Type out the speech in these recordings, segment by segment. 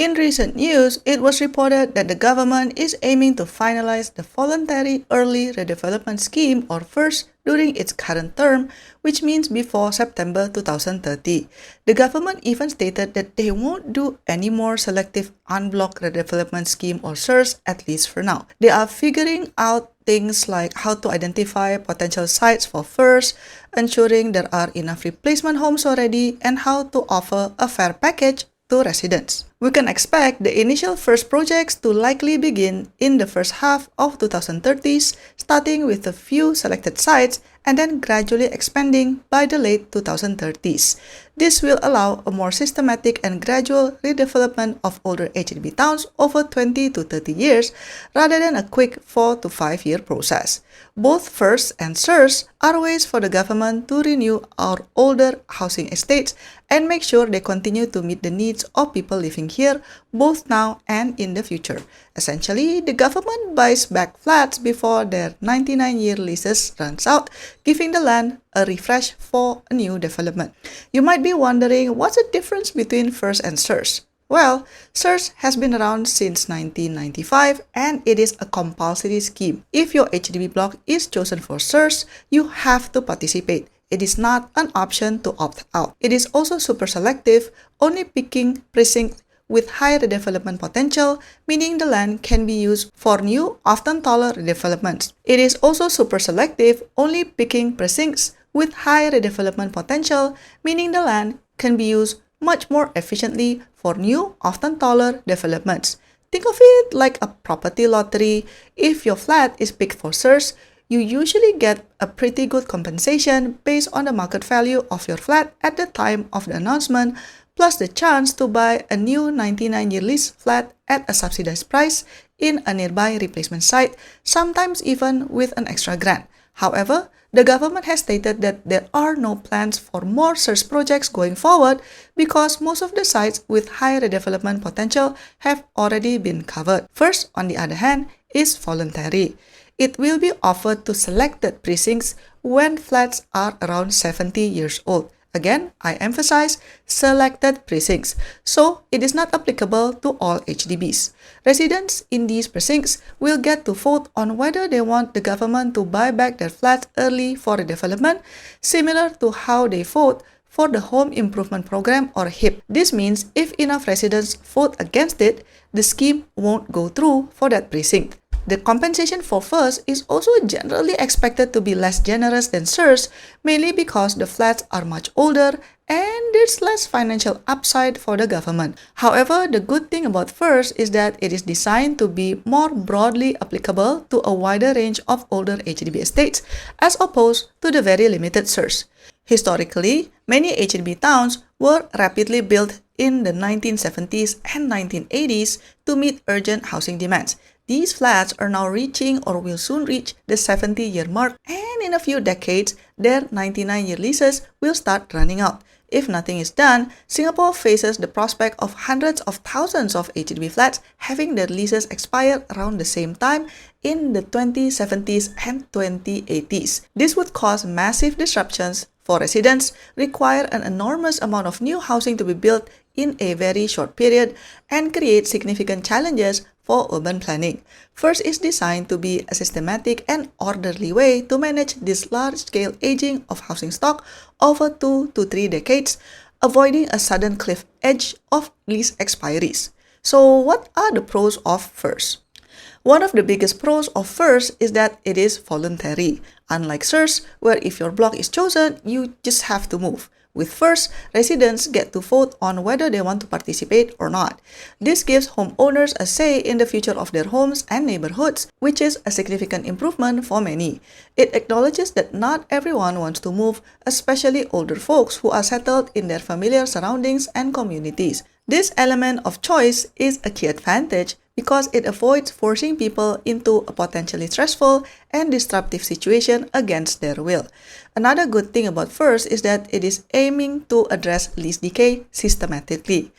In recent news, it was reported that the government is aiming to finalize the Voluntary Early Redevelopment Scheme or VERS during its current term, which means before September 2030. The government even stated that they won't do any more selective unblock redevelopment scheme or SERS, at least for now. They are figuring out things like how to identify potential sites for VERS, ensuring there are enough replacement homes already, and how to offer a fair package to residents. We can expect the initial first projects to likely begin in the first half of 2030s, starting with a few selected sites and then gradually expanding by the late 2030s. This will allow a more systematic and gradual redevelopment of older HDB towns over 20 to 30 years rather than a quick 4 to 5 year process. Both VERS and SERS are ways for the government to renew our older housing estates and make sure they continue to meet the needs of people living here both now and in the future. Essentially, the government buys back flats before their 99-year leases runs out, giving the land a refresh for a new development. You might be wondering, what's the difference between VERS and SERS? Well, SERS has been around since 1995 and it is a compulsory scheme. If your HDB block is chosen for SERS, you have to participate. It is not an option to opt out. It is also super selective, only picking precincts with high redevelopment potential, meaning the land can be used for new, often taller redevelopments. It is also super selective, only picking precincts with high redevelopment potential, meaning the land can be used much more efficiently for new, often taller developments. Think of it like a property lottery. If your flat is picked for SERS, you usually get a pretty good compensation based on the market value of your flat at the time of the announcement, plus the chance to buy a new 99-year lease flat at a subsidized price in a nearby replacement site, sometimes even with an extra grant. However, the government has stated that there are no plans for more SERS projects going forward because most of the sites with high redevelopment potential have already been covered. VERS, on the other hand, is voluntary. It will be offered to selected precincts when flats are around 70 years old. Again, I emphasize selected precincts, so it is not applicable to all HDBs. Residents in these precincts will get to vote on whether they want the government to buy back their flats early for redevelopment, similar to how they vote for the Home Improvement Program or HIP. This means if enough residents vote against it, the scheme won't go through for that precinct. The compensation for VERS is also generally expected to be less generous than SERS, mainly because the flats are much older and there's less financial upside for the government. However, the good thing about VERS is that it is designed to be more broadly applicable to a wider range of older HDB estates as opposed to the very limited SERS. Historically, many HDB towns were rapidly built in the 1970s and 1980s to meet urgent housing demands. These flats are now reaching or will soon reach the 70-year mark, and in a few decades, their 99-year leases will start running out. If nothing is done, Singapore faces the prospect of hundreds of thousands of HDB flats having their leases expire around the same time in the 2070s and 2080s. This would cause massive disruptions for residents, require an enormous amount of new housing to be built in a very short period, and create significant challenges for urban planning. VERS is designed to be a systematic and orderly way to manage this large-scale aging of housing stock over 2 to 3 decades, avoiding a sudden cliff edge of lease expiries. So what are the pros of VERS? One of the biggest pros of VERS is that it is voluntary, unlike SERS, where if your block is chosen, you just have to move. With VERS, residents get to vote on whether they want to participate or not. This gives homeowners a say in the future of their homes and neighborhoods, which is a significant improvement for many. It acknowledges that not everyone wants to move, especially older folks who are settled in their familiar surroundings and communities. This element of choice is a key advantage because it avoids forcing people into a potentially stressful and disruptive situation against their will. Another good thing about VERS is that it is aiming to address lease decay systematically.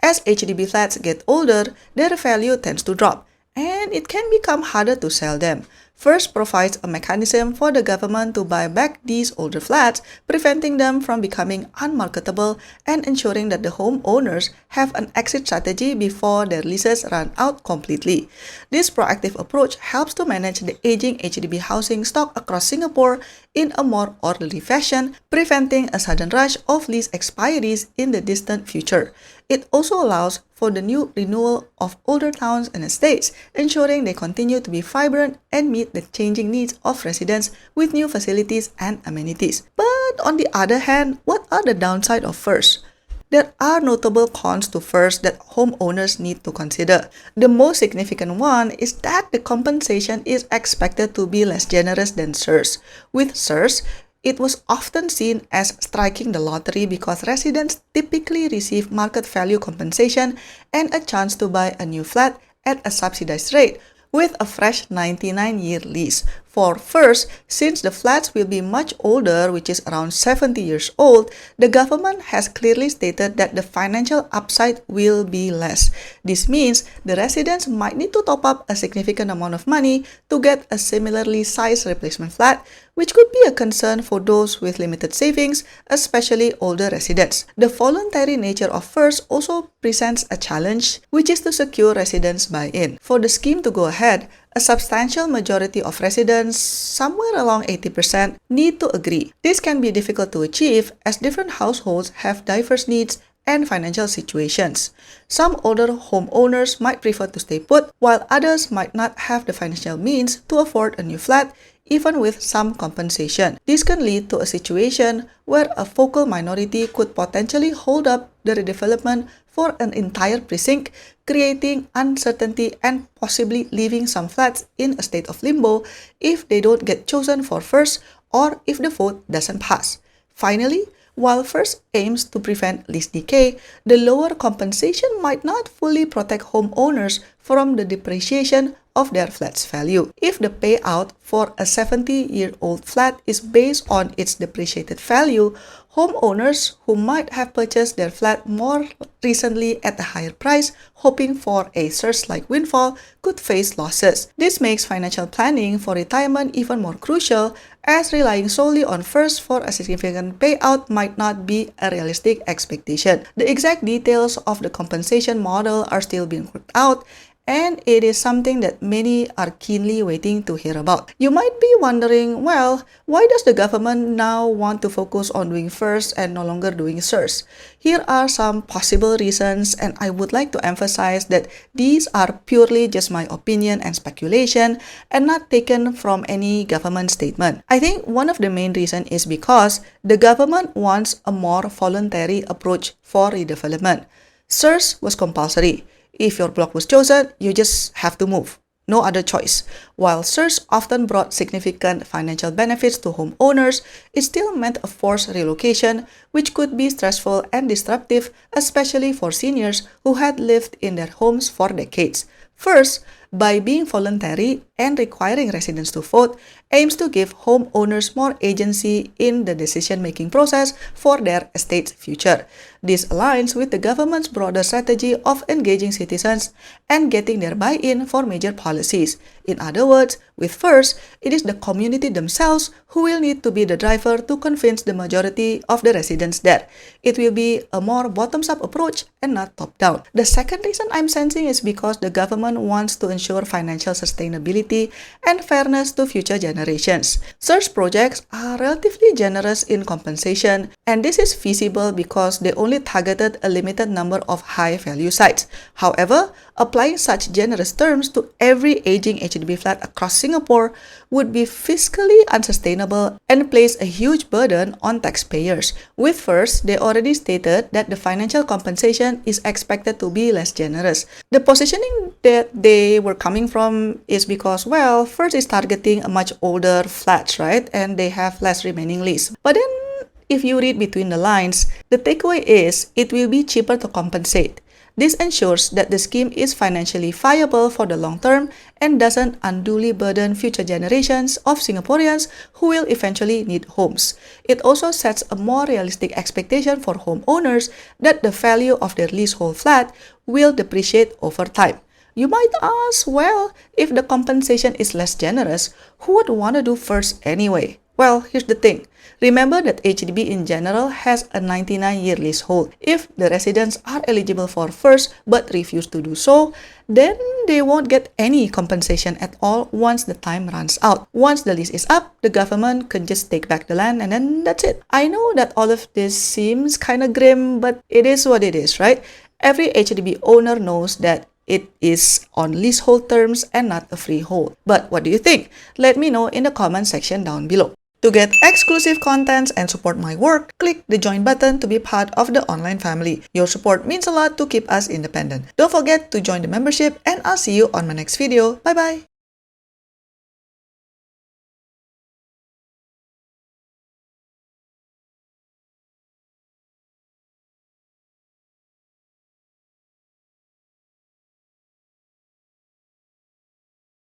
As HDB flats get older, their value tends to drop, and it can become harder to sell them. FERS provides a mechanism for the government to buy back these older flats, preventing them from becoming unmarketable and ensuring that the homeowners have an exit strategy before their leases run out completely. This proactive approach helps to manage the aging HDB housing stock across Singapore in a more orderly fashion, preventing a sudden rush of lease expiries in the distant future. It also allows for the new renewal of older towns and estates, ensuring they continue to be vibrant and meet the changing needs of residents with new facilities and amenities. But on the other hand, what are the downsides of FERS? There are notable cons to FERS that homeowners need to consider. The most significant one is that the compensation is expected to be less generous than SERS. With SERS, it was often seen as striking the lottery because residents typically receive market value compensation and a chance to buy a new flat at a subsidized rate with a fresh 99-year lease. For FERS, since the flats will be much older, which is around 70 years old, the government has clearly stated that the financial upside will be less. This means the residents might need to top up a significant amount of money to get a similarly sized replacement flat, which could be a concern for those with limited savings, especially older residents. The voluntary nature of FERS also presents a challenge, which is to secure residents' buy-in. For the scheme to go ahead, a substantial majority of residents, somewhere along 80%, need to agree. This can be difficult to achieve as different households have diverse needs and financial situations. Some older homeowners might prefer to stay put, while others might not have the financial means to afford a new flat, even with some compensation. This can lead to a situation where a vocal minority could potentially hold up the redevelopment for an entire precinct, creating uncertainty and possibly leaving some flats in a state of limbo if they don't get chosen for FERS or if the vote doesn't pass. Finally, while FERS aims to prevent lease decay, the lower compensation might not fully protect homeowners from the depreciation of their flat's value. If the payout for a 70-year-old flat is based on its depreciated value, homeowners who might have purchased their flat more recently at a higher price, hoping for a SERS-like windfall, could face losses. This makes financial planning for retirement even more crucial, as relying solely on FERS for a significant payout might not be a realistic expectation. The exact details of the compensation model are still being worked out, and it is something that many are keenly waiting to hear about. You might be wondering, well, why does the government now want to focus on doing FERS and no longer doing SERS? Here are some possible reasons, and I would like to emphasize that these are purely just my opinion and speculation and not taken from any government statement. I think one of the main reasons is because the government wants a more voluntary approach for redevelopment. SERS was compulsory. If your block was chosen, you just have to move. No other choice. While SERS often brought significant financial benefits to homeowners, it still meant a forced relocation, which could be stressful and disruptive, especially for seniors who had lived in their homes for decades. First, by being voluntary and requiring residents to vote, aims to give homeowners more agency in the decision-making process for their estate's future. This aligns with the government's broader strategy of engaging citizens and getting their buy-in for major policies. In other words, with FERS, it is the community themselves who will need to be the driver to convince the majority of the residents there. It will be a more bottoms-up approach and not top-down. The second reason I'm sensing is because the government wants to ensure financial sustainability and fairness to future generations. SERS projects are relatively generous in compensation, and this is feasible because they only targeted a limited number of high-value sites. However, applying such generous terms to every aging HDB flat across Singapore would be fiscally unsustainable and place a huge burden on taxpayers. With FERS, they already stated that the financial compensation is expected to be less generous. The positioning that they were coming from is because, well, FERS is targeting a much older flats, right? And they have less remaining lease. But then, if you read between the lines, the takeaway is it will be cheaper to compensate. This ensures that the scheme is financially viable for the long term and doesn't unduly burden future generations of Singaporeans who will eventually need homes. It also sets a more realistic expectation for homeowners that the value of their leasehold flat will depreciate over time. You might ask, well, if the compensation is less generous, who would want to do VERS anyway? Well, here's the thing. Remember that HDB in general has a 99-year leasehold. If the residents are eligible for VERS but refuse to do so, then they won't get any compensation at all once the time runs out. Once the lease is up, the government can just take back the land and then that's it. I know that all of this seems kind of grim, but it is what it is, right? Every HDB owner knows that it is on leasehold terms and not a freehold. But what do you think? Let me know in the comment section down below. To get exclusive contents and support my work, click the join button to be part of the online family. Your support means a lot to keep us independent. Don't forget to join the membership and I'll see you on my next video. Bye bye!